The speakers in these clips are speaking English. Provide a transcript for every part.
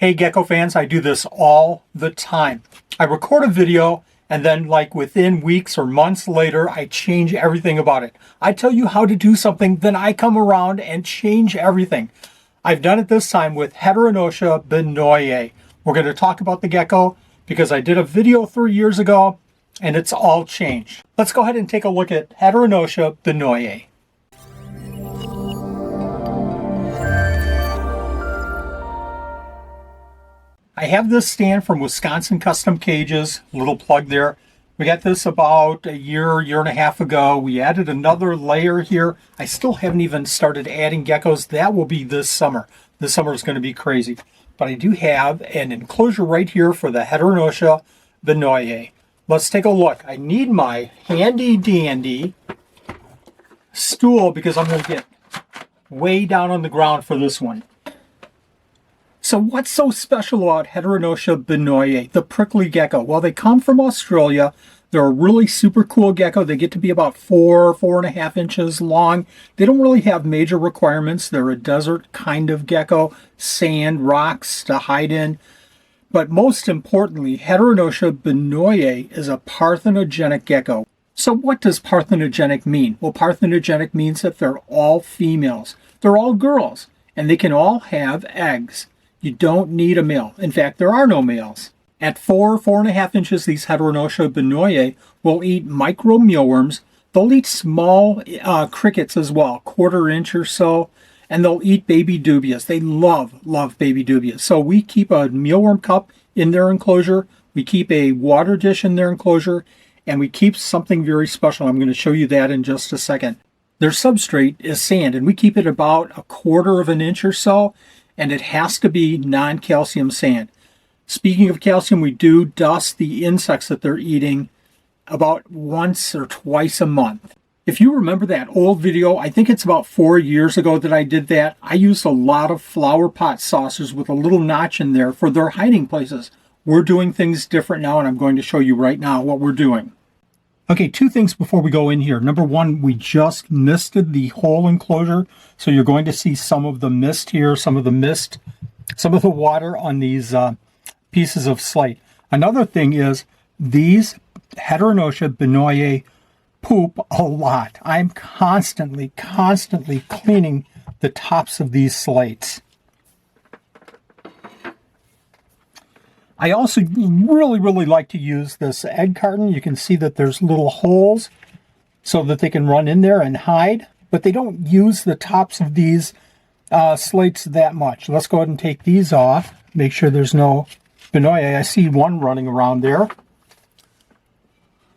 Hey Gecko fans, I do this all the time. I record a video and then within weeks or months later, I change everything about it. I tell you how to do something, then I come around and change everything. I've done it this time with Heteronotia binoei. We're going to talk about the gecko because I did a video 3 years ago and it's all changed. Let's go ahead and take a look at Heteronotia binoei. I have this stand from Wisconsin Custom Cages, little plug there. We got this about a year and a half ago. We added another layer here. I still haven't even started adding geckos. That will be this summer. This summer is going to be crazy. But I do have an enclosure right here for the Heteronotia binoei. Let's take a look. I need my handy dandy stool because I'm going to get way down on the ground for this one. So what's so special about Heteronotia binoei, the prickly gecko? Well, they come from Australia. They're a really super cool gecko. They get to be about 4.5 inches long. They don't really have major requirements. They're a desert kind of gecko, sand, rocks to hide in. But most importantly, Heteronotia binoei is a parthenogenic gecko. So what does parthenogenic mean? Well, parthenogenic means that they're all females. They're all girls, and they can all have eggs. You don't need a male. In fact, there are no males. At 4.5 inches, these Heteronotia binoei will eat micro mealworms. They'll eat small crickets as well, 1/4 inch or so, and they'll eat baby dubias. They love baby dubias. So we keep a mealworm cup in their enclosure. We keep a water dish in their enclosure, and we keep something very special. I'm going to show you that in just a second. Their substrate is sand, and we keep it about 1/4 inch or so. And it has to be non-calcium sand. Speaking of calcium, we do dust the insects that they're eating about once or twice a month. If you remember that old video, I think it's about 4 years ago that I did that. I used a lot of flower pot saucers with a little notch in there for their hiding places. We're doing things different now, and I'm going to show you right now what we're doing. Okay, 2 things before we go in here. Number 1, we just misted the whole enclosure. So you're going to see some of the mist here, some of the water on these pieces of slate. Another thing is these Heteronotia binoei poop a lot. I'm constantly cleaning the tops of these slates. I also really like to use this egg carton. You can see that there's little holes so that they can run in there and hide, but they don't use the tops of these slates that much. Let's go ahead and take these off. Make sure there's no binoei. I see one running around there.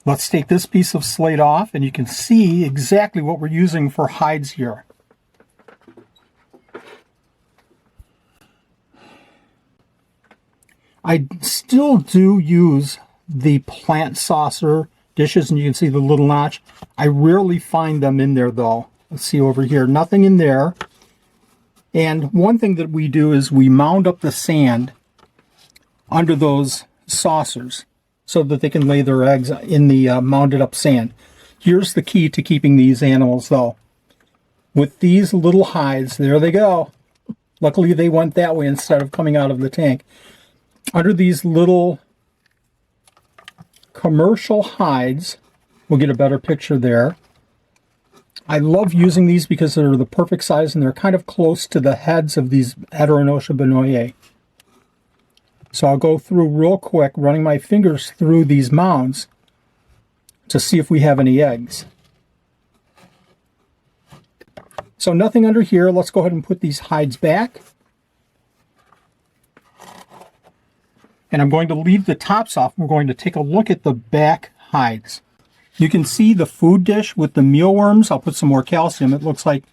Let's take this piece of slate off, and you can see exactly what we're using for hides here. I still do use the plant saucer dishes, and you can see the little notch. I rarely find them in there, though. Let's see over here. Nothing in there. And one thing that we do is we mound up the sand under those saucers so that they can lay their eggs in the mounded up sand. Here's the key to keeping these animals, though. With these little hides, there they go. Luckily, they went that way instead of coming out of the tank. Under these little commercial hides, we'll get a better picture there. I love using these because they're the perfect size and they're kind of close to the heads of these Heteronotia binoei. So I'll go through real quick, running my fingers through these mounds to see if we have any eggs. So nothing under here. Let's go ahead and put these hides back. And I'm going to leave the tops off. We're going to take a look at the back hides. You can see the food dish with the mealworms. I'll put some more calcium. It looks like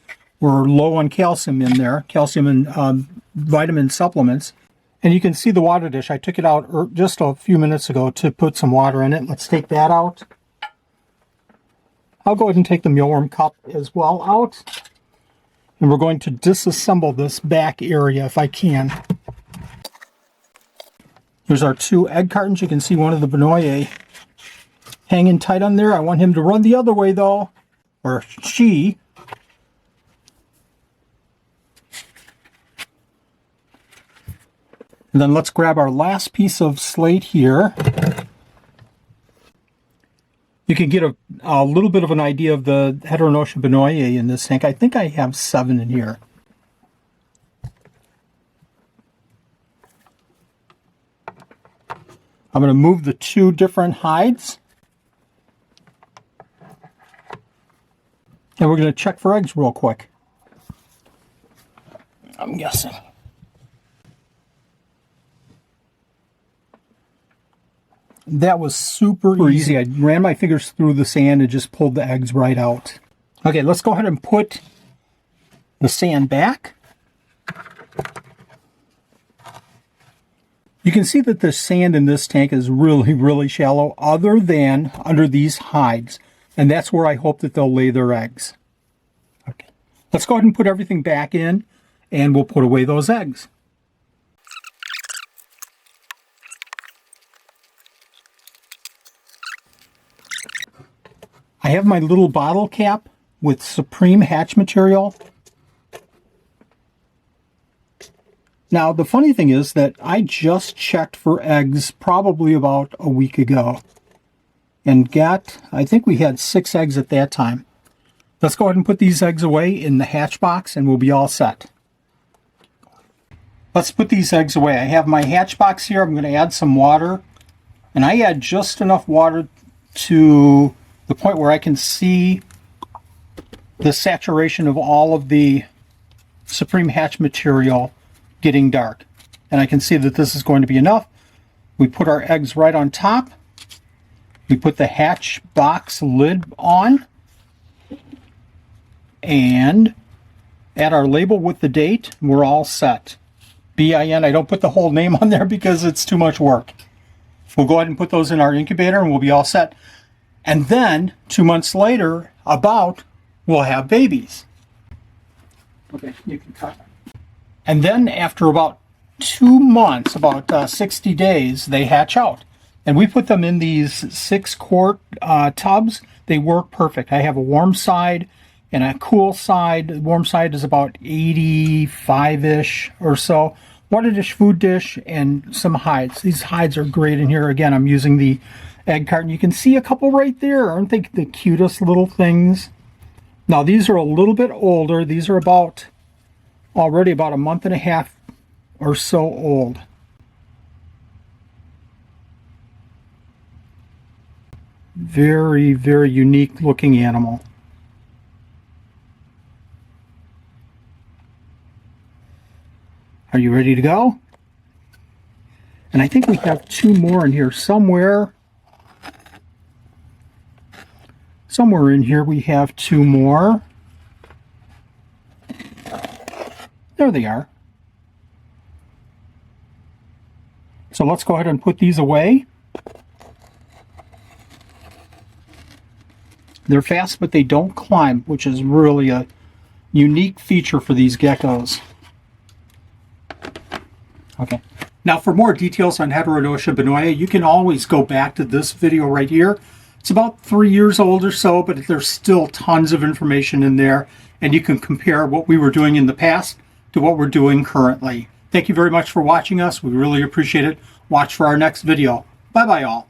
we're low on calcium in there, calcium and vitamin supplements. And you can see the water dish. I took it out just a few minutes ago to put some water in it. Let's take that out. I'll go ahead and take the mealworm cup as well out. And we're going to disassemble this back area if I can. Here's our 2 egg cartons. You can see one of the binoei hanging tight on there. I want him to run the other way, though, or she. And then let's grab our last piece of slate here. You can get a little bit of an idea of the Heteronotia binoei in this tank. I think I have 7 in here. I'm going to move the 2 different hides. And we're going to check for eggs real quick. I'm guessing. That was super easy. I ran my fingers through the sand and just pulled the eggs right out. Okay, let's go ahead and put the sand back. You can see that the sand in this tank is really, really shallow, other than under these hides. And that's where I hope that they'll lay their eggs. Okay, let's go ahead and put everything back in, and we'll put away those eggs. I have my little bottle cap with Supreme hatch material. Now, the funny thing is that I just checked for eggs probably about a week ago and got, I think we had 6 eggs at that time. Let's go ahead and put these eggs away in the hatch box and we'll be all set. Let's put these eggs away. I have my hatch box here. I'm going to add some water, and I add just enough water to the point where I can see the saturation of all of the Supreme hatch material getting dark. And I can see that this is going to be enough. We put our eggs right on top. We put the hatch box lid on and add our label with the date. We're all set. BIN. I don't put the whole name on there because it's too much work. We'll go ahead and put those in our incubator and we'll be all set. And then 2 months later, we'll have babies. Okay, you can cut. And then after about 2 months, about 60 days, they hatch out. And we put them in these 6-quart tubs. They work perfect. I have a warm side and a cool side. The warm side is about 85-ish or so. Water dish, food dish, and some hides. These hides are great in here. Again, I'm using the egg carton. You can see a couple right there. Aren't they the cutest little things? Now, these are a little bit older. These are already about a month and a half or so old. Very, very unique looking animal. Are you ready to go? And I think we have 2 more in here somewhere. Somewhere in here we have 2 more. There they are. So let's go ahead and put these away. They're fast, but they don't climb, which is really a unique feature for these geckos. Okay. Now, for more details on Heteronotia binoei, you can always go back to this video right here. It's about 3 years old or so, but there's still tons of information in there, and you can compare what we were doing in the past to what we're doing currently. Thank you very much for watching us. We really appreciate it. Watch for our next video. Bye-bye, all.